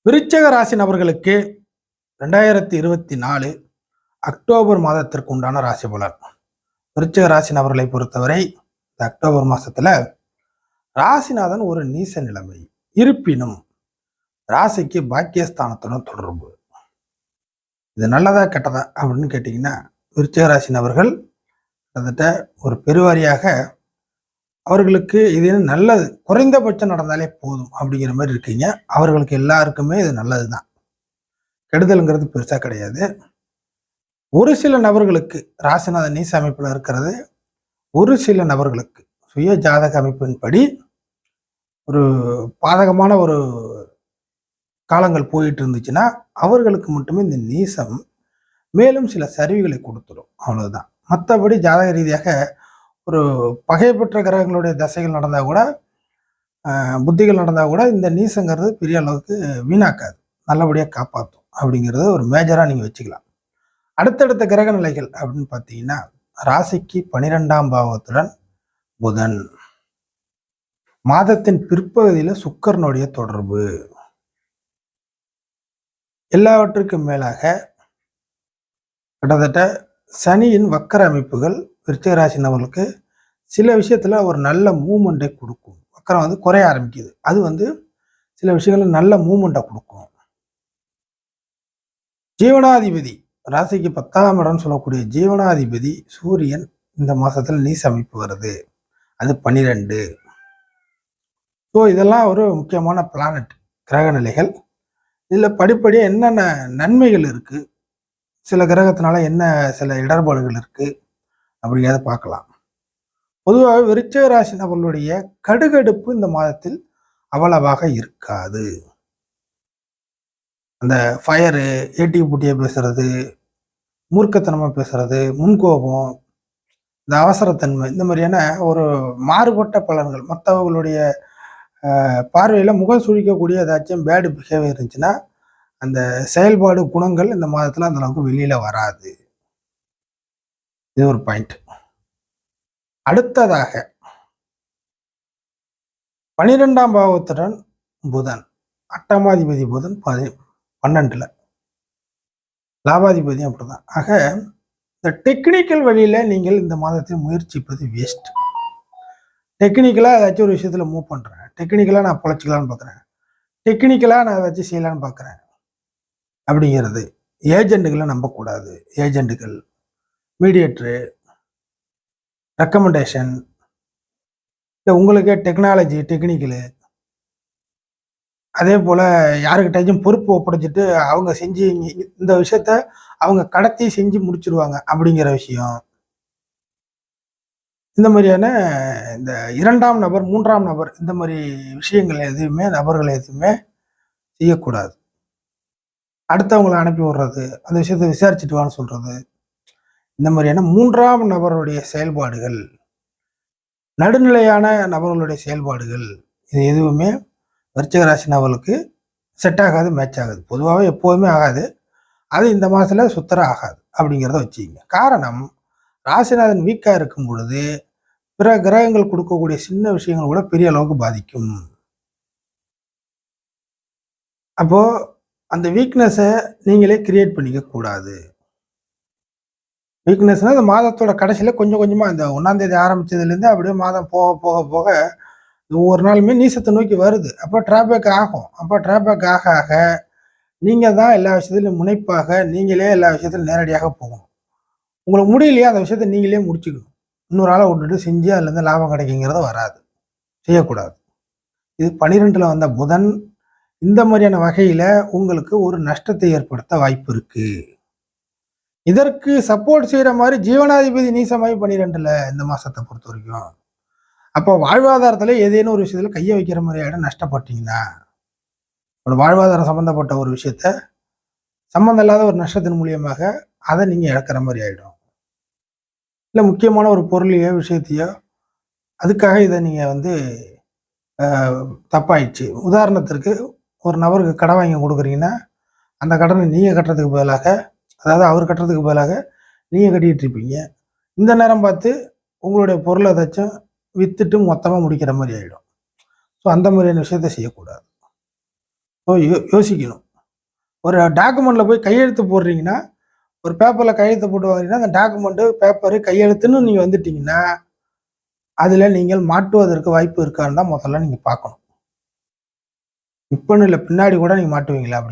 விருச்சிக ராசி நபர்களுக்கு 2024 அக்டோபர் மாதத்திற்கு உண்டான ராசி பலன். விருச்சிக ராசி நபர்களை பொறுத்தவரை இந்த அக்டோபர் மாசத்துல ராசிநாதன் ஒரு நீச நிலைமை. இருப்பினும் ராசிக்கு பாக்கியஸ்தானத்துடன் தொடர்பு. இது நல்லதா கெட்டதா அப்படின்னு கேட்டீங்கன்னா, விருச்சிக ராசி நபர்கள் கிட்டத்தட்ட ஒரு பெருவாரியாக அவர்களுக்கு இது நல்லது, குறைந்தபட்சம் நடந்தாலே போதும் அப்படிங்கிற மாதிரி இருக்கீங்க. அவர்களுக்கு எல்லாருக்குமே இது நல்லதுதான், கெடுதல்ங்கிறது பெருசா கிடையாது. ஒரு சில நபர்களுக்கு ராசிநாதன் நீச அமைப்புல இருக்கிறது ஒரு சில நபர்களுக்கு சுய ஜாதக அமைப்பின்படி ஒரு பாதகமான ஒரு காலங்கள் போயிட்டு இருந்துச்சுன்னா அவர்களுக்கு மட்டுமே இந்த நீசம் மேலும் சில சரிவுகளை கொடுத்துடும், அவ்வளவுதான். மற்றபடி ஜாதக ரீதியாக ஒரு பகை பெற்ற கிரகங்களுடைய தசைகள் நடந்தால் கூட, புத்திகள் நடந்தால் கூட இந்த நீசங்கிறது பெரிய அளவுக்கு வீணாக்காது, நல்லபடியாக காப்பாற்றும் அப்படிங்கிறது ஒரு மேஜராக நீங்கள் வச்சுக்கலாம். அடுத்தடுத்த கிரக நிலைகள் அப்படின்னு பார்த்தீங்கன்னா, ராசிக்கு 12ஆம் பாவத்துடன் புதன், மாதத்தின் பிற்பகுதியில் சுக்கரனுடைய தொடர்பு, எல்லாவற்றுக்கும் மேலாக கிட்டத்தட்ட சனியின் வக்கர அமைப்புகள் விருச்சிக ராசி நபர்களுக்கு சில விஷயத்துல ஒரு நல்ல மூமெண்ட்டை கொடுக்கும். வக்கரம் குறைய ஆரம்பிக்குது, அது சில விஷயங்கள்ல நல்ல மூமெண்ட்டை கொடுக்கும். ஜீவனாதிபதி ராசிக்கு 10ஆம் இடம் சொல்லக்கூடிய ஜீவனாதிபதி சூரியன் இந்த மாசத்துல நீச அமைப்பு வருது, அது 12. ஸோ இதெல்லாம் ஒரு முக்கியமான பிளானட் கிரக நிலைகள். இதில் படிப்படியாக என்னென்ன நன்மைகள் இருக்கு, சில கிரகத்தினால என்ன சில இடர்பாடுகள் இருக்கு அப்படிங்கிறத பார்க்கலாம். பொதுவாக விருச்சிக ராசி நபர்களுடைய கடுகடுப்பு இந்த மாதத்தில் அவ்வளவாக இருக்காது. அந்த ஃபயரு, ஏட்டி பூட்டியை பேசுறது, மூர்க்கத்தனமாக பேசுறது, முன்கோபம், இந்த அவசரத்தன்மை, இந்த மாதிரியான ஒரு மாறுபட்ட பலன்கள் மற்றவர்களுடைய பார்வையில் முகம் சுழிக்கக்கூடிய ஏதாச்சும் பேடு பிஹேவியர் இருந்துச்சுன்னா அந்த செயல்பாடு குணங்கள் இந்த மாதத்தில் அந்த அளவுக்கு வெளியில வராது. இது ஒரு பாயிண்ட். அடுத்ததாக 12ஆம் பாவத்துடன் புதன், அட்டமாதிபதி புதன் 12ல, லாபாதிபதியும் அப்படிதான். ஆக இந்த டெக்னிக்கல் வழியில நீங்கள் இந்த மாதத்தை முயற்சிப்பது வேஸ்ட். டெக்னிக்கலா ஏதாச்சும் ஒரு விஷயத்துல மூவ் பண்றேன், டெக்னிக்கலா நான் பொழைச்சிக்கலான்னு பார்க்குறேன், டெக்னிக்கலா நான் ஏதாச்சும் செய்யலான்னு பார்க்குறேன் அப்படிங்கிறது ஏஜென்ட்டுகளை நம்பக்கூடாது. ஏஜென்ட்டுகள், மீடியேட்ரு, ரெக்கமெண்டேஷன், இல்லை உங்களுக்கே டெக்னாலஜி, டெக்னிக்கலு, அதே போல் யாருக்கிட்டாச்சும் பொறுப்பு ஒப்படைச்சிட்டு அவங்க செஞ்சு இந்த விஷயத்த அவங்க கடத்தி செஞ்சு முடிச்சிருவாங்க அப்படிங்கிற விஷயம், இந்த மாதிரியான இந்த 2ஆம் நபர், 3ஆம் நபர், இந்த மாதிரி விஷயங்கள் எதுவுமே, நபர்கள் எதுவுமே செய்யக்கூடாது. அடுத்தவங்களை அனுப்பி விடுறது, அந்த விஷயத்தை விசாரிச்சுட்டு வான்னு சொல்றது, இந்த மாதிரியான 3ஆம் நபருடைய செயல்பாடுகள், நடுநிலையான நபர்களுடைய செயல்பாடுகள், இது எதுவுமே விருச்சிக ராசி நபர்களுக்கு செட் ஆகாது, மேட்ச் ஆகாது. பொதுவாகவே எப்போதுமே ஆகாது, அது இந்த மாதத்துல சுத்தர ஆகாது அப்படிங்கிறத வச்சுக்கிங்க. காரணம், ராசிநாதன் வீக்காக இருக்கும் பொழுது பிற கிரகங்கள் கொடுக்கக்கூடிய சின்ன விஷயங்கள் கூட பெரிய அளவுக்கு பாதிக்கும். அப்போ அந்த வீக்னஸை நீங்களே கிரியேட் பண்ணிக்க கூடாது. வீக்னஸ்னா அந்த மாதத்தோட கடைசியில் கொஞ்சம் கொஞ்சமாக இந்த 1ஆம் தேதி ஆரம்பிச்சதுலேருந்து அப்படியே மாதம் போக போக போக ஒவ்வொரு நாளுமே நீசத்தை நோக்கி வருது. அப்போ டிராபேக் ஆகும். அப்போ டிராபேக் ஆக ஆக நீங்கள் தான் எல்லா விஷயத்துலையும் முனைப்பாக நீங்களே எல்லா விஷயத்திலும் நேரடியாக போகணும். உங்களுக்கு முடியலையா அந்த விஷயத்த நீங்களே முடிச்சுக்கணும். இன்னொரு ஆளை விட்டுட்டு செஞ்சு அதுலேருந்து லாபம் கிடைக்குங்கிறத வராது, செய்யக்கூடாது. இது 12ல் வந்த புதன் இந்த மாதிரியான வகையில உங்களுக்கு ஒரு நஷ்டத்தை ஏற்படுத்த வாய்ப்பு இருக்கு. இதற்கு சப்போர்ட் செய்யற மாதிரி ஜீவனாதிபதி நீசமாய் 12ல இந்த மாசத்தை பொறுத்த வரைக்கும். அப்போ வாழ்வாதாரத்துல ஏதேனும் ஒரு விஷயத்துல கையை வைக்கிற மாதிரி ஆயிடும். நஷ்டப்பட்டீங்கன்னா ஒரு வாழ்வாதாரம் சம்பந்தப்பட்ட ஒரு விஷயத்த சம்பந்தம் இல்லாத ஒரு நஷ்டத்தின் மூலியமாக அதை நீங்க இழக்கிற மாதிரி ஆயிடும். இல்லை முக்கியமான ஒரு பொருளையோ விஷயத்தையோ அதுக்காக இதை நீங்க தப்பாயிடுச்சு. உதாரணத்திற்கு ஒரு நபருக்கு கடன் வாங்கி கொடுக்குறீங்கன்னா அந்த கடனை நீங்கள் கட்டுறதுக்கு பதிலாக, அதாவது அவர் கட்டுறதுக்கு பதிலாக நீங்கள் கட்டிகிட்டு இருப்பீங்க. இந்த நேரம் பார்த்து உங்களுடைய பொருளை ஏதாச்சும் விற்றுட்டு மொத்தமாக முடிக்கிற மாதிரி ஆகிடும். ஸோ அந்த மாதிரியான விஷயத்த செய்யக்கூடாது. ஸோ யோசிக்கணும். ஒரு டாக்குமெண்ட்டில் போய் கையெழுத்து போடுறீங்கன்னா, ஒரு பேப்பரில் கையெழுத்து போட்டு வாங்குறீங்கன்னா, அந்த டாக்குமெண்ட்டு, பேப்பரு, கையெழுத்துன்னு நீங்கள் வந்துட்டீங்கன்னா, அதில் நீங்கள் மாட்டுவதற்கு வாய்ப்பு இருக்கான்னு தான் முதல்ல நீங்க பார்க்கணும். இப்பன்னு இல்ல, பின்னாடி கூட நீங்க மாட்டுவீங்களா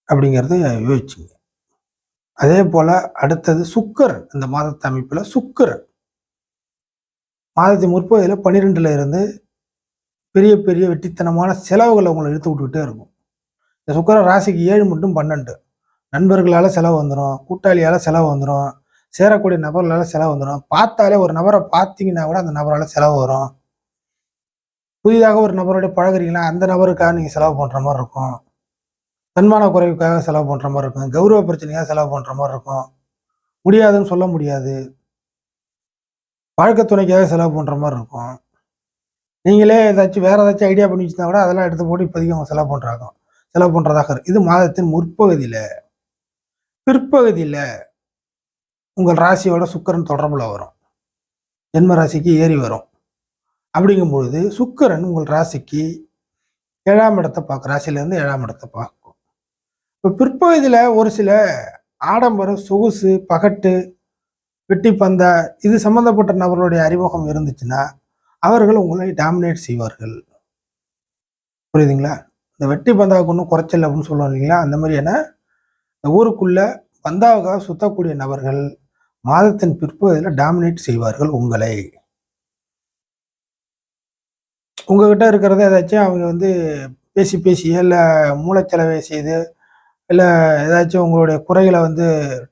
அப்படிங்கிறது யோசிச்சுங்க. அதே போல அடுத்தது சுக்கிரன். இந்த மாதத்து அமைப்புல சுக்கிரன் மாதத்தின் முற்பகுதியில 12ல இருந்து பெரிய பெரிய வெட்டித்தனமான செலவுகள உங்கள இழுத்து விட்டுக்கிட்டே இருக்கும். இந்த சுக்கிரன் ராசிக்கு 7 மற்றும் 12. நண்பர்களால செலவு வந்துரும், கூட்டாளியால செலவு வந்துரும், சேரக்கூடிய நபர்களால செலவு வந்துரும். பார்த்தாலே ஒரு நபர பார்த்தீங்கன்னா கூட அந்த நபரால செலவு வரும். புதிதாக ஒரு நபரோட பழகுறீங்களா, அந்த நபருக்காக நீங்க செலவு பண்ற மாரி இருக்கும். தன்மான குறைவுக்காக செலவு பண்ற மாரி இருக்கும். கௌரவ பிரச்சனைக்காக செலவு பண்ற மாரி இருக்கும். முடியாதுன்னு சொல்ல முடியாது. வாழ்க்கை துணைக்காக செலவு பண்ற மாரி இருக்கும். நீங்களே ஏதாச்சும் வேற ஏதாச்சும் ஐடியா பண்ணி வச்சிருந்தா கூட அதெல்லாம் எடுத்து போட்டு இப்போதைக்கு அவங்க செலவு பண்றதாக இருக்கு. இது மாதத்தின் முற்பகுதியில. பிற்பகுதியில உங்கள் ராசியோட சுக்கிரன் தொடர்புல வரும். ஜென்ம ராசிக்கு ஏறி வரும். அப்படிங்கும்பொழுது சுக்கிரன் உங்கள் ராசிக்கு 7ஆம் இடத்த ராசியிலேருந்து 7ஆம் இடத்த பார்க்கும். இப்போ பிற்பகுதியில ஒரு சில ஆடம்பரம், சொகுசு, பகட்டு, வெட்டி பந்தா இது சம்பந்தப்பட்ட நபர்களுடைய அறிமுகம் இருந்துச்சுன்னா, அவர்கள் உங்களை டாமினேட் செய்வார்கள். புரியுதுங்களா? இந்த வெட்டி பந்தாவுக்கு ஒன்றும் குறைச்சல் அப்படின்னு சொல்லுவோம் இல்லைங்களா? அந்த மாதிரியான இந்த ஊருக்குள்ள பந்தாவுக்காக சுத்தக்கூடிய நபர்கள் மாதத்தின் பிற்பகுதியில் டாமினேட் செய்வார்கள் உங்களை. உங்ககிட்ட இருக்கிறத ஏதாச்சும் அவங்க வந்து பேசி பேசியோ இல்லை மூளைச்சலவை செய்து இல்லை ஏதாச்சும் உங்களுடைய குறைகளை வந்து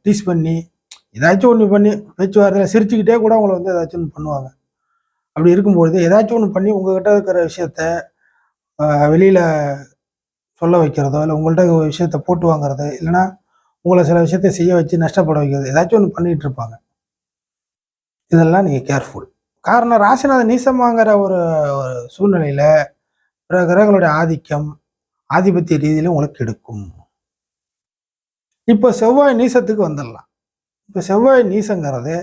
டீஸ் பண்ணி ஏதாச்சும் ஒன்று பண்ணி பேச்சுவார்த்தையில் சிரிச்சுக்கிட்டே கூட உங்களை வந்து ஏதாச்சும் ஒன்று பண்ணுவாங்க. அப்படி இருக்கும்பொழுது ஏதாச்சும் ஒன்று பண்ணி உங்ககிட்ட இருக்கிற விஷயத்த வெளியில் சொல்ல வைக்கிறதோ, இல்லை உங்கள்கிட்ட ஒரு விஷயத்த போட்டு வாங்குறது, இல்லைன்னா உங்களை சில விஷயத்த செய்ய வச்சு நஷ்டப்பட வைக்கிறது, ஏதாச்சும் ஒன்று பண்ணிகிட்டு இருப்பாங்க. இதெல்லாம் நீங்கள் கேர்ஃபுல். காரணம் ராசிநாதன் நீசமாங்கிற ஒரு ஒரு சூழ்நிலையில் பிற கிரகங்களுடைய ஆதிக்கம் ஆதிபத்திய ரீதியில உங்களுக்கு எடுக்கும். இப்போ செவ்வாய் நீசத்துக்கு வந்துடலாம். இப்போ செவ்வாய் நீசங்கிறது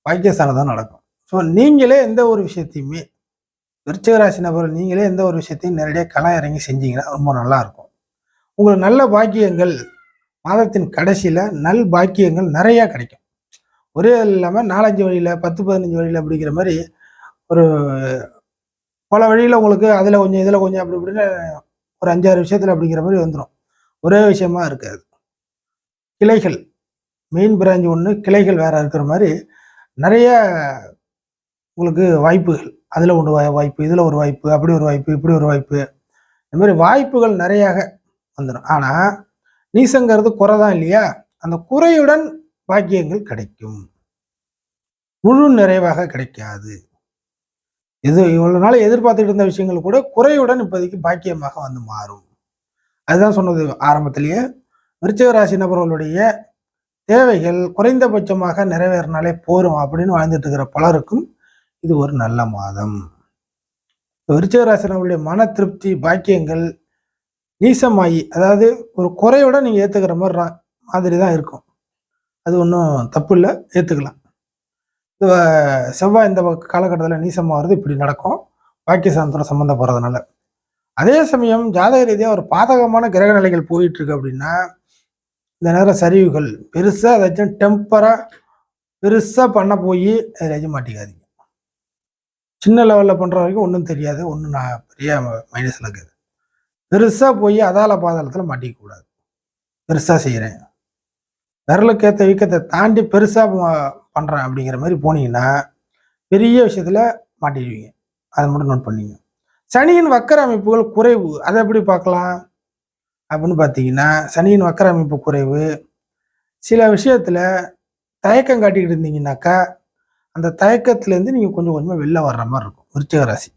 பாக்கியஸ்தானம் தான் நடக்கும். ஸோ நீங்களே எந்த ஒரு விஷயத்தையுமே விருச்சிக ராசி நபர்கள் நீங்களே எந்த ஒரு விஷயத்தையும் நேரடியாக களம் இறங்கி செஞ்சீங்கன்னா ரொம்ப நல்லா இருக்கும். உங்களுக்கு நல்ல பாக்கியங்கள் மாதத்தின் கடைசியில் நல் பாக்கியங்கள் நிறையா கிடைக்கும். ஒரே இல்லாமல் 4-5 வழியில் 10-15 வழியில் அப்படிங்கிற மாதிரி ஒரு பல வழியில் உங்களுக்கு அதில் கொஞ்சம் இதில் கொஞ்சம் அப்படி இப்படின்னு ஒரு 5-6 விஷயத்தில் அப்படிங்கிற மாதிரி வந்துடும். ஒரே விஷயமா இருக்காது. கிளைகள் மெயின் பிரான்ச் ஒன்று, கிளைகள் வேற இருக்கிற மாதிரி நிறைய உங்களுக்கு வாய்ப்புகள். அதில் ஒன்று வாய்ப்பு, இதில் ஒரு வாய்ப்பு, அப்படி ஒரு வாய்ப்பு, இப்படி ஒரு வாய்ப்பு, இந்த மாதிரி வாய்ப்புகள் நிறையாக வந்துடும். ஆனால் நீசங்கிறது குறை தான் இல்லையா? அந்த குறையுடன் பாக்கியங்கள் கிடைக்கும். முழு நிறைவாக கிடைக்காது. இவ்வளவு நாள் எதிர்பார்த்துட்டு இருந்த விஷயங்கள் கூட குறையுடன் இப்போதைக்கு பாக்கியமாக வந்து மாறும். அதுதான் சொன்னது ஆரம்பத்திலேயே. விருச்சிக ராசி நபர்களுடைய தேவைகள் குறைந்தபட்சமாக நிறைவேறினாலே போரும் அப்படின்னு வாழ்ந்துட்டு இருக்கிற பலருக்கும் இது ஒரு நல்ல மாதம். விருச்சிக ராசி நபர்களுடைய மன திருப்தி பாக்கியங்கள் நீசமாயி, அதாவது ஒரு குறையுடன் நீங்கள் ஏற்றுக்கிற மாதிரி தான் இருக்கும். அது ஒன்றும் தப்பு இல்லை, ஏற்றுக்கலாம். இந்த செவ்வாய் இந்த காலகட்டத்தில் நீசமாகிறது இப்படி நடக்கும், பாக்கியஸ்தானத்தோட சம்மந்தப்படுறதுனால. அதே சமயம் ஜாதக ரீதியாக ஒரு பாதகமான கிரக நிலைகள் போயிட்டு இருக்கு அப்படின்னா, இந்த நேரம் சரிவுகள் பெருசாக ஏதாச்சும் டெம்பராக பெருசாக பண்ண போய் ஏதாச்சும் மாட்டிக்காதீங்க. சின்ன லெவலில் பண்ணுற வரைக்கும் ஒன்றும் தெரியாது, ஒன்றும் நான் பெரிய மைனஸில் இருக்குது. பெருசாக போய் அதால பாதாளத்தில் மாட்டிக்கக்கூடாது. பெருசாக செய்கிறேன், விரலுக்கேற்ற வீக்கத்தை தாண்டி பெருசாக பண்ணுறேன் அப்படிங்கிற மாதிரி போனீங்கன்னா பெரிய விஷயத்தில் மாட்டிடுவீங்க. அதை மட்டும் நோட் பண்ணிங்க. சனியின் வக்கர அமைப்புகள் குறைவு, அதை எப்படி பார்க்கலாம் அப்படின்னு பார்த்தீங்கன்னா, சனியின் வக்கர அமைப்பு குறைவு, சில விஷயத்தில் தயக்கம் காட்டிக்கிட்டு இருந்தீங்கன்னாக்கா அந்த தயக்கத்திலேருந்து நீங்கள் கொஞ்சம் கொஞ்சமாக வெளில வர்ற மாதிரி இருக்கும். விருச்சிக ராசி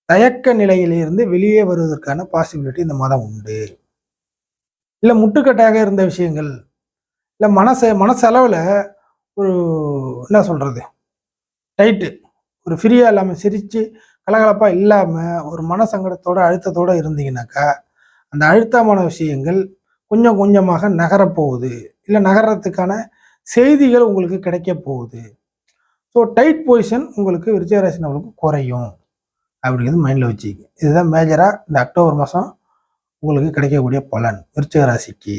தயக்க நிலையிலிருந்து வெளியே வருவதற்கான பாசிபிலிட்டி இந்த மாதம் உண்டு. இல்லை முட்டுக்கட்டாக இருந்த விஷயங்கள், இல்லை மனசளவில் ஒரு என்ன சொல்கிறது டைட்டு, ஒரு ஃப்ரீயாக இல்லாமல் சிரித்து கலகலப்பாக இல்லாமல் ஒரு மனசங்கடத்தோட அழுத்தத்தோடு இருந்தீங்கன்னாக்கா அந்த அழுத்தமான விஷயங்கள் கொஞ்சம் கொஞ்சமாக நகரப்போகுது, இல்லை நகர்றதுக்கான செய்திகள் உங்களுக்கு கிடைக்க போகுது. ஸோ டைட் பொசிஷன் உங்களுக்கு விருச்சிக ராசி நபர்களுக்கு குறையும். அப்படிங்கிறது மைண்டில் வச்சுக்க. இதுதான் மேஜராக இந்த அக்டோபர் மாதம் உங்களுக்கு கிடைக்கக்கூடிய பலன் விருச்சிக ராசிக்கு.